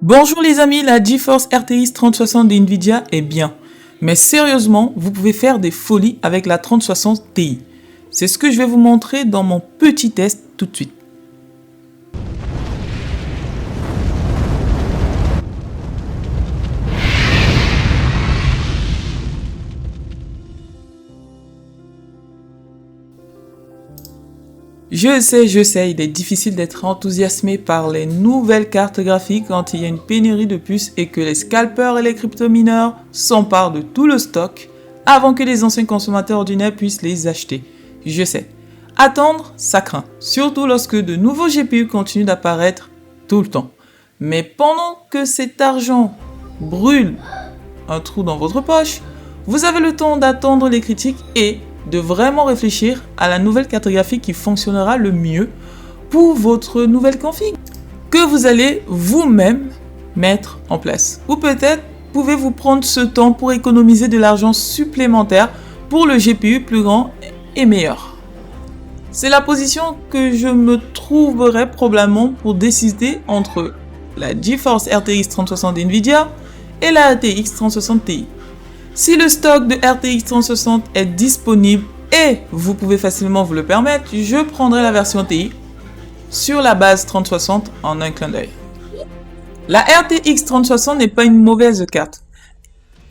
Bonjour les amis, la GeForce RTX 3060 d'NVIDIA est bien. Mais sérieusement, vous pouvez faire des folies avec la 3060 Ti. C'est ce que je vais vous montrer dans mon petit test tout de suite. Je sais, il est difficile d'être enthousiasmé par les nouvelles cartes graphiques quand il y a une pénurie de puces et que les scalpers et les crypto-mineurs s'emparent de tout le stock avant que les anciens consommateurs ordinaires puissent les acheter. Je sais. Attendre, ça craint, surtout lorsque de nouveaux GPU continuent d'apparaître tout le temps. Mais pendant que cet argent brûle un trou dans votre poche, vous avez le temps d'attendre les critiques et de vraiment réfléchir à la nouvelle carte graphique qui fonctionnera le mieux pour votre nouvelle config que vous allez vous-même mettre en place. Ou peut-être pouvez-vous prendre ce temps pour économiser de l'argent supplémentaire pour le GPU plus grand et meilleur. C'est la position que je me trouverai probablement pour décider entre la GeForce RTX 3060 d'NVIDIA et la RTX 3060 Ti. Si le stock de RTX 3060 est disponible et vous pouvez facilement vous le permettre, je prendrai la version Ti sur la base 3060 en un clin d'œil. La RTX 3060 n'est pas une mauvaise carte.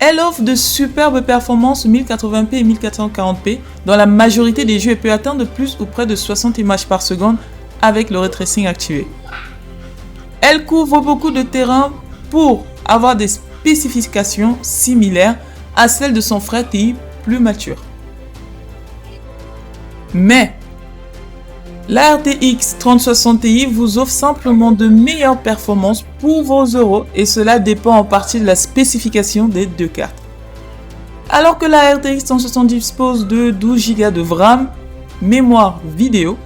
Elle offre de superbes performances 1080p et 1440p dans la majorité des jeux et peut atteindre plus ou près de 60 images par seconde avec le ray tracing activé. Elle couvre beaucoup de terrain pour avoir des spécifications similaires à celle de son frère Ti plus mature. Mais la RTX 3060 Ti vous offre simplement de meilleures performances pour vos euros et cela dépend en partie de la spécification des deux cartes. Alors que la RTX 3060 dispose de 12 Go de RAM, mémoire vidéo,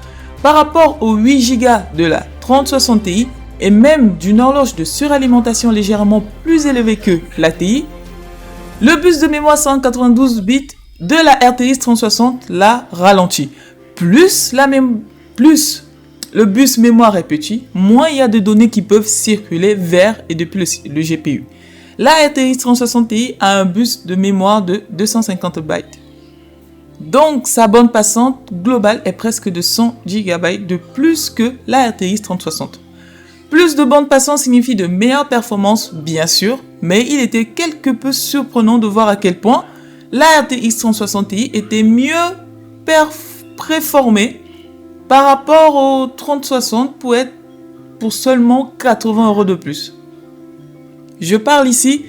par rapport aux 8 Go de la 3060 Ti et même d'une horloge de suralimentation légèrement plus élevée que la Ti, le bus de mémoire 192 bits de la RTX 3060 la ralentit. Plus le bus mémoire est petit, moins il y a de données qui peuvent circuler vers et depuis le GPU. La RTX 3060 Ti a un bus de mémoire de 250 bytes. Donc sa bande passante globale est presque de 100 GB de plus que la RTX 3060. Plus de bande passante signifie de meilleures performances, bien sûr, mais il était quelque peu surprenant de voir à quel point la RTX 3060 Ti était mieux préformée par rapport au 3060 pour seulement 80 € de plus. Je parle ici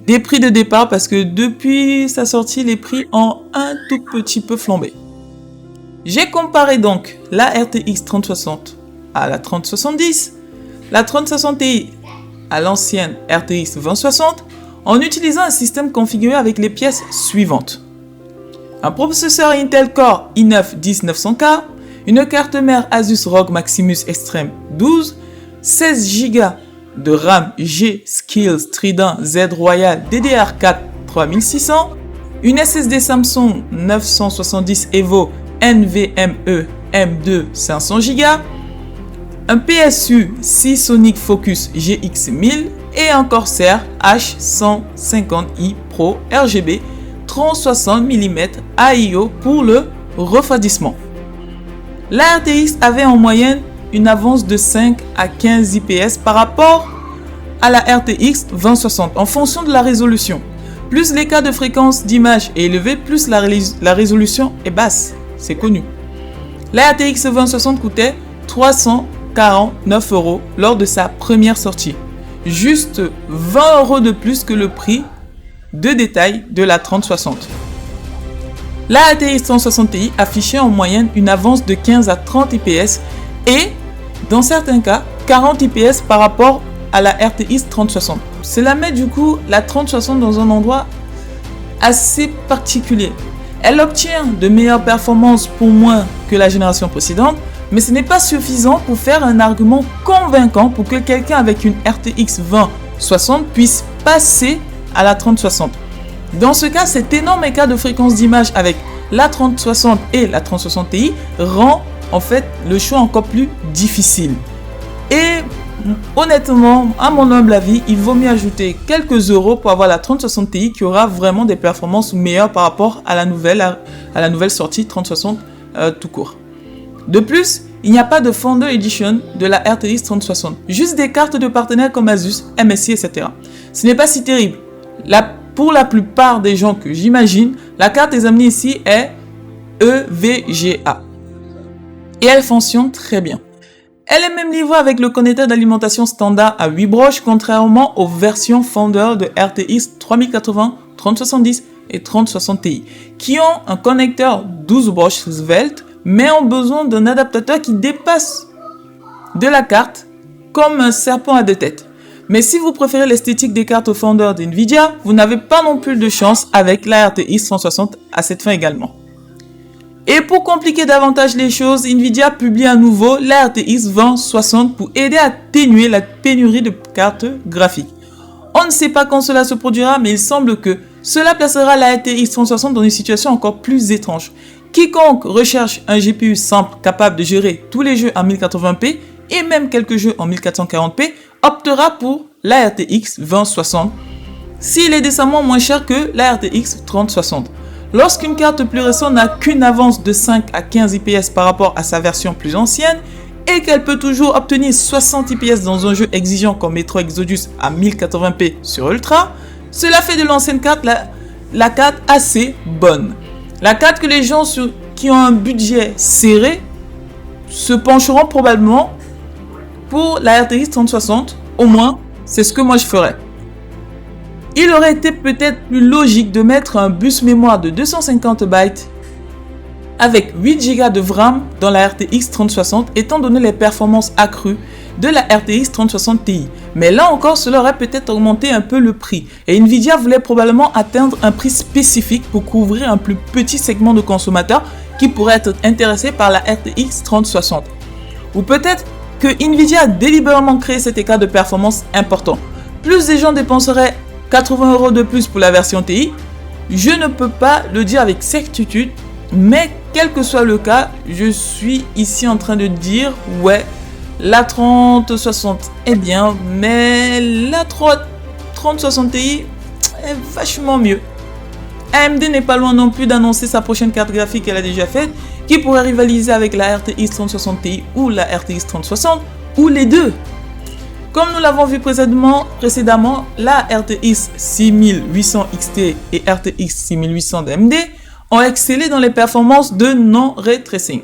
des prix de départ parce que depuis sa sortie, les prix ont un tout petit peu flambé. J'ai comparé donc la RTX 3060 à la 3070, la 3060 Ti à l'ancienne RTX 2060 en utilisant un système configuré avec les pièces suivantes. Un processeur Intel Core i9-10900K, une carte mère Asus ROG Maximus Extreme 12, 16 Go de RAM G-Skills Trident Z Royal DDR4 3600, une SSD Samsung 970 EVO NVMe M2 500 Go, un PSU Seasonic Focus GX1000 et un Corsair H150i Pro RGB 3060 mm AIO pour le refroidissement. La RTX avait en moyenne une avance de 5 à 15 IPS par rapport à la RTX 2060 en fonction de la résolution. Plus l'écart de fréquence d'image est élevé, plus la résolution est basse. C'est connu. La RTX 2060 coûtait 349 € lors de sa première sortie. Juste 20 € de plus que le prix de détail de la 3060. La RTX 3060 Ti affichait en moyenne une avance de 15 à 30 IPS et, dans certains cas, 40 IPS par rapport à la RTX 3060. Cela met du coup la 3060 dans un endroit assez particulier. Elle obtient de meilleures performances pour moins que la génération précédente, mais ce n'est pas suffisant pour faire un argument convaincant pour que quelqu'un avec une RTX 2060 puisse passer à la 3060. Dans ce cas, cet énorme écart de fréquence d'image avec la 3060 et la 3060 Ti rend en fait le choix encore plus difficile. Et honnêtement, à mon humble avis, il vaut mieux ajouter quelques euros pour avoir la 3060 Ti qui aura vraiment des performances meilleures par rapport à la nouvelle sortie 3060 tout court. De plus, il n'y a pas de Founder Edition de la RTX 3060, juste des cartes de partenaires comme Asus, MSI, etc. Ce n'est pas si terrible. Pour la plupart des gens que j'imagine, la carte examinée ici est EVGA. Et elle fonctionne très bien. Elle est même livrée avec le connecteur d'alimentation standard à 8 broches, contrairement aux versions Founder de RTX 3080, 3070 et 3060 Ti, qui ont un connecteur 12 broches svelte, mais ont besoin d'un adaptateur qui dépasse de la carte comme un serpent à deux têtes. Mais si vous préférez l'esthétique des cartes Founder d'NVIDIA, vous n'avez pas non plus de chance avec la RTX 3060 à cette fin également. Et pour compliquer davantage les choses, NVIDIA publie à nouveau la RTX 2060 pour aider à atténuer la pénurie de cartes graphiques. On ne sait pas quand cela se produira, mais il semble que cela placera la RTX 3060 dans une situation encore plus étrange. Quiconque recherche un GPU simple capable de gérer tous les jeux en 1080p et même quelques jeux en 1440p optera pour la RTX 2060 s'il est décemment moins cher que la RTX 3060. Lorsqu'une carte plus récente n'a qu'une avance de 5 à 15 IPS par rapport à sa version plus ancienne et qu'elle peut toujours obtenir 60 IPS dans un jeu exigeant comme Metro Exodus à 1080p sur Ultra, cela fait de l'ancienne carte la carte assez bonne. La carte que les gens qui ont un budget serré se pencheront probablement pour la RTX 3060, au moins c'est ce que moi je ferais. Il aurait été peut-être plus logique de mettre un bus mémoire de 250 bytes avec 8 Go de RAM dans la RTX 3060 étant donné les performances accrues de la RTX 3060 Ti. Mais là encore, cela aurait peut-être augmenté un peu le prix et Nvidia voulait probablement atteindre un prix spécifique pour couvrir un plus petit segment de consommateurs qui pourraient être intéressés par la RTX 3060. Ou peut-être que Nvidia a délibérément créé cet écart de performance important. Plus des gens dépenseraient 80 € de plus pour la version Ti, je ne peux pas le dire avec certitude, mais quel que soit le cas, je suis ici en train de dire ouais, la 3060 est bien, mais la 3060 Ti est vachement mieux. AMD n'est pas loin non plus d'annoncer sa prochaine carte graphique qu'elle a déjà faite, qui pourrait rivaliser avec la RTX 3060 Ti ou la RTX 3060, ou les deux. Comme nous l'avons vu précédemment, la RTX 6800 XT et RTX 6800 d'AMD ont excellé dans les performances de non-ray tracing,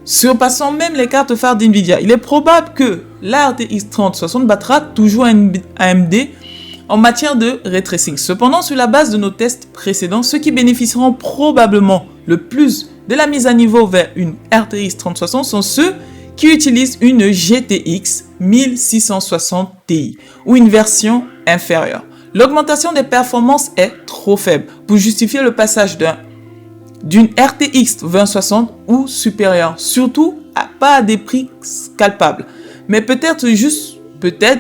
surpassant même les cartes phares d'NVIDIA. Il est probable que la RTX 3060 battra toujours AMD en matière de ray tracing. Cependant, sur la base de nos tests précédents, ceux qui bénéficieront probablement le plus de la mise à niveau vers une RTX 3060 sont ceux qui utilisent une GTX 1660 Ti ou une version inférieure. L'augmentation des performances est trop faible pour justifier le passage d'une RTX 2060 ou supérieure, surtout pas à des prix scalpables. Mais peut-être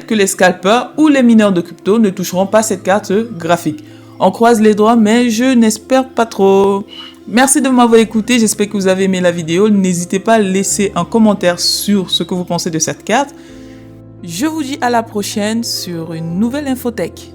que les scalpers ou les mineurs de crypto ne toucheront pas cette carte graphique. On croise les doigts, mais je n'espère pas trop. Merci de m'avoir écouté, j'espère que vous avez aimé la vidéo. N'hésitez pas à laisser un commentaire sur ce que vous pensez de cette carte. Je vous dis à la prochaine sur une nouvelle infotech.